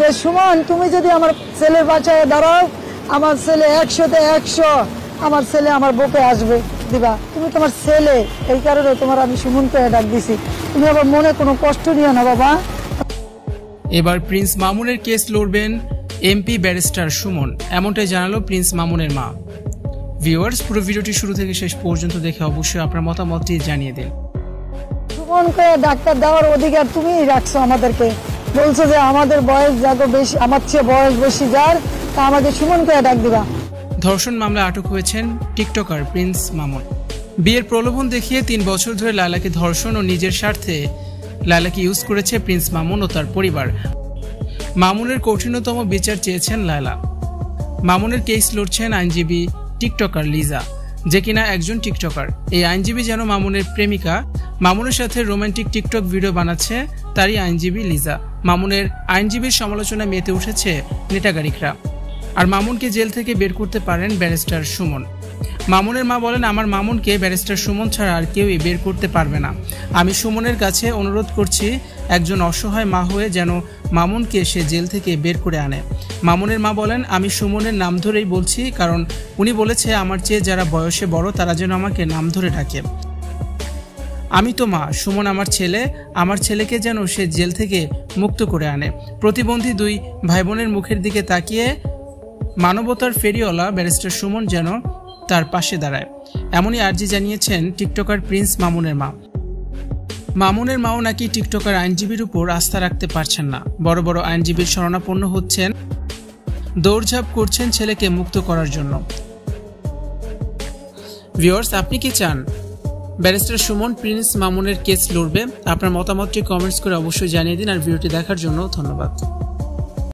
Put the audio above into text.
যে সুমন তুমি যদি আমার ছেলের বাঁচায় দাঁড়াও, আমার ছেলে 100-তে 100 আমার ছেলে আমার বুকে আসবে দিবা। তুমি তোমার ছেলে, এই কারণে তোমার আমি সুমনকে ডাক দিছি। তুমি আবার মনে কোনো কষ্ট নিও না বাবা। এবার প্রিন্স মামুনের কেস লড়বেন এমপি ব্যারিস্টার সুমন, এমনটাই জানালো প্রিন্স মামুনের মা। ভিউয়ার্স, পুরো ভিডিওটি শুরু থেকে শেষ পর্যন্ত দেখে অবশ্যই আপনার মতামতটি জানিয়ে দিন। সুমনকে ডাক্তার দেওয়ার অধিকার তুমিই রাখছো আমাদেরকে, বলছো যে আমাদের বয়স যাগো বেশি, আমার চেয়ে বয়স বেশি যার, তা আমাকে সুমনকে ডাক দিবা। ধর্ষণ মামলায় আটক হয়েছেন টিকটকার প্রিন্স মামুন। বিয়ের প্রলোভন দেখিয়ে 3 বছর ধরে লায়লাকে ধর্ষণ ও নিজের স্বার্থে লায়লাকে ইউজ করেছে প্রিন্স মামুন ও তার পরিবার। মামুনের কঠিনতম বিচার চেয়েছেন লায়লা। মামুনের কেস লড়ছেন আইনজীবী টিকটকার লিজা, যে কিনা একজন টিকটকার। এই আইনজীবী যেন মামুনের প্রেমিকা, মামুনের সাথে রোমান্টিক টিকটক ভিডিও বানাচ্ছে তারই আইনজীবী লিজা। মামুনের আইনজীবীর সমালোচনায় মেতে উঠেছে নেটাগারিকরা। আর মামুনকে জেল থেকে বের করতে পারেন ব্যারিস্টার সুমন। মামুনের মা বলেন, আমার মামুনকে ব্যারিস্টার সুমন ছাড়া আর কেউই বের করতে পারবে না। আমি সুমনের কাছে অনুরোধ করছি একজন অসহায় মা হয়ে যেন মামুনকে সে জেল থেকে বের করে আনে। মামুনের মা বলেন, আমি সুমনের নাম ধরেই বলছি, কারণ উনি বলেছে আমার চেয়ে যারা বয়সে বড় তারা যেন আমাকে নাম ধরে ডাকে। আমি তো মা, সুমন আমার ছেলে, আমার ছেলেকে যেন সে জেল থেকে মুক্ত করে আনে। প্রতিবন্ধী 2 ভাই বোনের মুখের দিকে তাকিয়ে মানবতার ফেরিওয়ালা ব্যারিস্টার সুমন যেন তার পাশে দাঁড়ায়, এমনই আর্জি জানিয়েছেন টিকটকার প্রিন্স মামুনের মা। মামুনের মাও নাকি টিকটকার আইনজীবীর উপর আস্থা রাখতে পারছেন না। বড় বড় আইনজীবীর শরণাপন্ন হচ্ছেন, দৌড়ঝাঁপ করছেন ছেলেকে মুক্ত করার জন্য। ভিউয়ার্স, আপনি কি চান ব্যারিস্টার সুমন প্রিন্স মামুনের কেস লড়বে? আপনার মতামতটি কমেন্টস করে অবশ্যই জানিয়ে দিন। আর ভিডিওটি দেখার জন্য ধন্যবাদ।